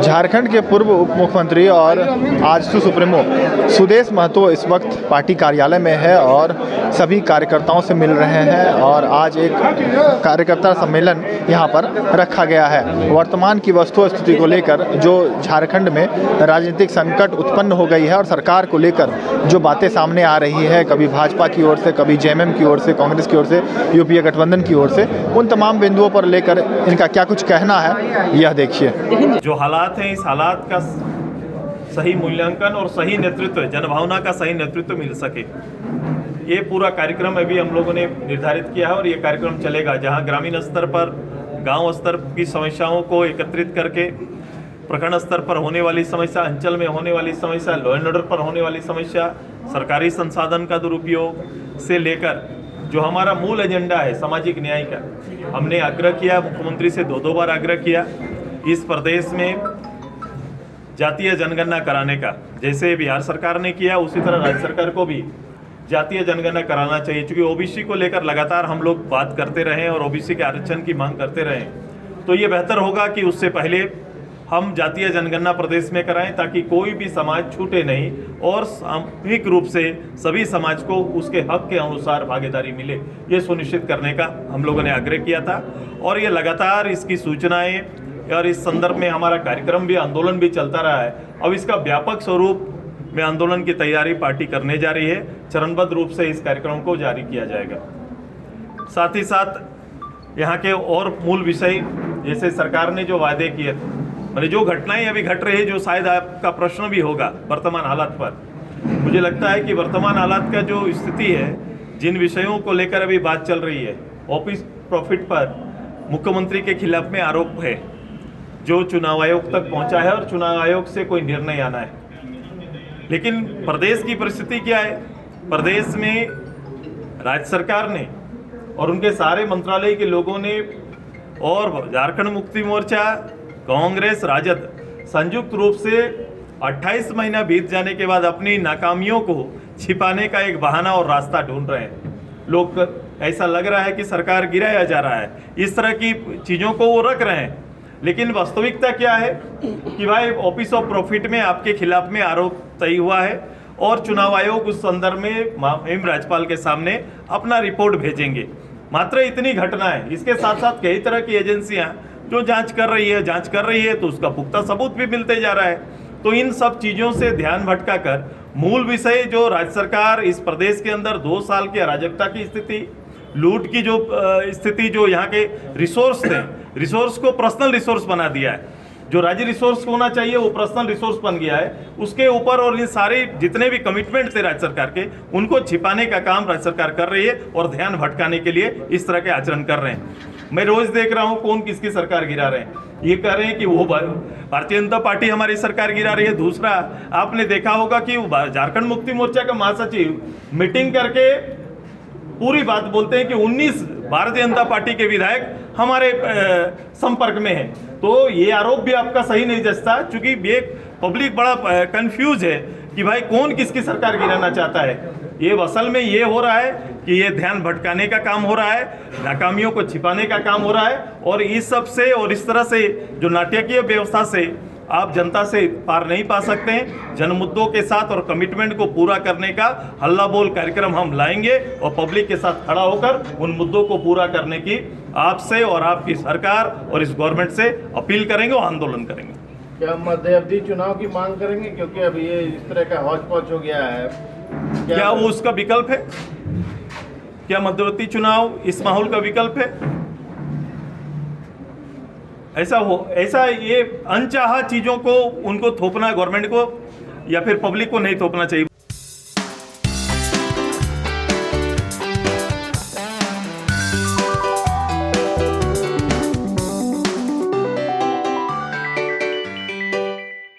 झारखंड के पूर्व उप मुख्यमंत्री और आजसू सुप्रीमो सुदेश महतो इस वक्त पार्टी कार्यालय में है और सभी कार्यकर्ताओं से मिल रहे हैं और आज एक कार्यकर्ता सम्मेलन यहां पर रखा गया है। वर्तमान की वस्तु स्थिति को लेकर जो झारखंड में राजनीतिक संकट उत्पन्न हो गई है और सरकार को लेकर जो बातें सामने आ रही है, कभी भाजपा की ओर से, कभी जेएमएम की ओर से, कांग्रेस की ओर से, यूपीए गठबंधन की ओर से, उन तमाम बिंदुओं पर लेकर इनका क्या कुछ कहना है, यह देखिए। जो हालात हैं, इस हालात का सही मूल्यांकन और सही नेतृत्व, जनभावना का सही नेतृत्व मिल सके, ये पूरा कार्यक्रम अभी हम लोगों ने निर्धारित किया है और ये कार्यक्रम चलेगा। जहां ग्रामीण स्तर पर, गांव स्तर की समस्याओं को एकत्रित करके, प्रखंड स्तर पर होने वाली समस्या, अंचल में होने वाली समस्या, लॉ एंड ऑर्डर पर होने वाली समस्या, सरकारी संसाधन का दुरुपयोग से लेकर जो हमारा मूल एजेंडा है सामाजिक न्याय का, हमने आग्रह किया, मुख्यमंत्री से दो बार आग्रह किया इस प्रदेश में जातीय जनगणना कराने का। जैसे बिहार सरकार ने किया उसी तरह राज्य सरकार को भी जातीय जनगणना कराना चाहिए, क्योंकि ओबीसी को लेकर लगातार हम लोग बात करते रहे और ओबीसी के आरक्षण की मांग करते रहे। तो ये बेहतर होगा कि उससे पहले हम जातीय जनगणना प्रदेश में कराएं ताकि कोई भी समाज छूटे नहीं और सामूहिक रूप से सभी समाज को उसके हक के अनुसार भागीदारी मिले, ये सुनिश्चित करने का हम लोगों ने आग्रह किया था। और ये लगातार इसकी सूचनाएं और इस संदर्भ में हमारा कार्यक्रम भी, आंदोलन भी चलता रहा है। अब इसका व्यापक स्वरूप में आंदोलन की तैयारी पार्टी करने जा रही है। चरणबद्ध रूप से इस कार्यक्रम को जारी किया जाएगा। साथ ही साथ यहाँ के और मूल विषय, जैसे सरकार ने जो वादे किए थे, मैंने जो घटनाएं अभी घट रही है, जो शायद आपका प्रश्न भी होगा वर्तमान हालात पर, मुझे लगता है कि वर्तमान हालात का जो स्थिति है, जिन विषयों को लेकर अभी बात चल रही है, ऑफिस प्रॉफिट पर मुख्यमंत्री के खिलाफ में आरोप है जो चुनाव आयोग तक पहुंचा है और चुनाव आयोग से कोई निर्णय आना है। लेकिन प्रदेश की परिस्थिति क्या है? प्रदेश में राज्य सरकार ने और उनके सारे मंत्रालय के लोगों ने और झारखंड मुक्ति मोर्चा, कांग्रेस, राजद संयुक्त रूप से 28 महीना बीत जाने के बाद अपनी नाकामियों को छिपाने का एक बहाना और रास्ता ढूंढ रहे हैं। लोग, ऐसा लग रहा है कि सरकार गिराया जा रहा है, इस तरह की चीज़ों को वो रख रहे हैं। लेकिन वास्तविकता क्या है कि भाई ऑफिस ऑफ प्रॉफिट में आपके खिलाफ में आरोप तय हुआ है और चुनाव आयोग उस संदर्भ में माननीय राज्यपाल के सामने अपना रिपोर्ट भेजेंगे। मात्र इतनी घटना है। इसके साथ साथ कई तरह की एजेंसियां जो जांच कर रही है तो उसका पुख्ता सबूत भी मिलते जा रहा है। तो इन सब चीज़ों से ध्यान भटका कर मूल विषय जो राज्य सरकार इस प्रदेश के अंदर 2 साल की अराजकता की स्थिति, लूट की जो स्थिति, जो यहाँ के रिसोर्स थे, रिसोर्स को पर्सनल रिसोर्स बना दिया है। जो राज्य रिसोर्स होना चाहिए वो पर्सनल रिसोर्स बन गया है। उसके ऊपर और इन सारे जितने भी कमिटमेंट थे राज्य सरकार के, उनको छिपाने का काम राज्य सरकार कर रही है और ध्यान भटकाने के लिए इस तरह के आचरण कर रहे हैं। मैं रोज देख रहा हूँ कौन किसकी सरकार गिरा रहे हैं। ये कह रहे हैं कि वो भारतीय जनता पार्टी हमारी सरकार गिरा रही है। दूसरा, आपने देखा होगा कि झारखंड मुक्ति मोर्चा का महासचिव मीटिंग करके पूरी बात बोलते हैं कि 19 भारतीय जनता पार्टी के विधायक हमारे संपर्क में हैं। तो ये आरोप भी आपका सही नहीं जचता, क्योंकि ये पब्लिक बड़ा कंफ्यूज है कि भाई कौन किसकी सरकार गिराना चाहता है। ये असल में ये हो रहा है कि ये ध्यान भटकाने का काम हो रहा है, नाकामियों को छिपाने का काम हो रहा है। और इस सब से और इस तरह से जो नाटकीय व्यवस्था से आप जनता से पार नहीं पा सकते हैं। जन मुद्दों के साथ और कमिटमेंट को पूरा करने का हल्ला बोल कार्यक्रम हम लाएंगे और पब्लिक के साथ खड़ा होकर उन मुद्दों को पूरा करने की आपसे और आपकी सरकार और इस गवर्नमेंट से अपील करेंगे और आंदोलन करेंगे। क्या मध्यावधि चुनाव की मांग करेंगे, क्योंकि अभी ये इस तरह का हौच पौच हो गया है? क्या वो उसका विकल्प है? क्या मध्यवर्ती चुनाव इस माहौल का विकल्प है? ऐसा ये अनचाहा चीजों को उनको थोपना गवर्नमेंट को या फिर पब्लिक को नहीं थोपना चाहिए।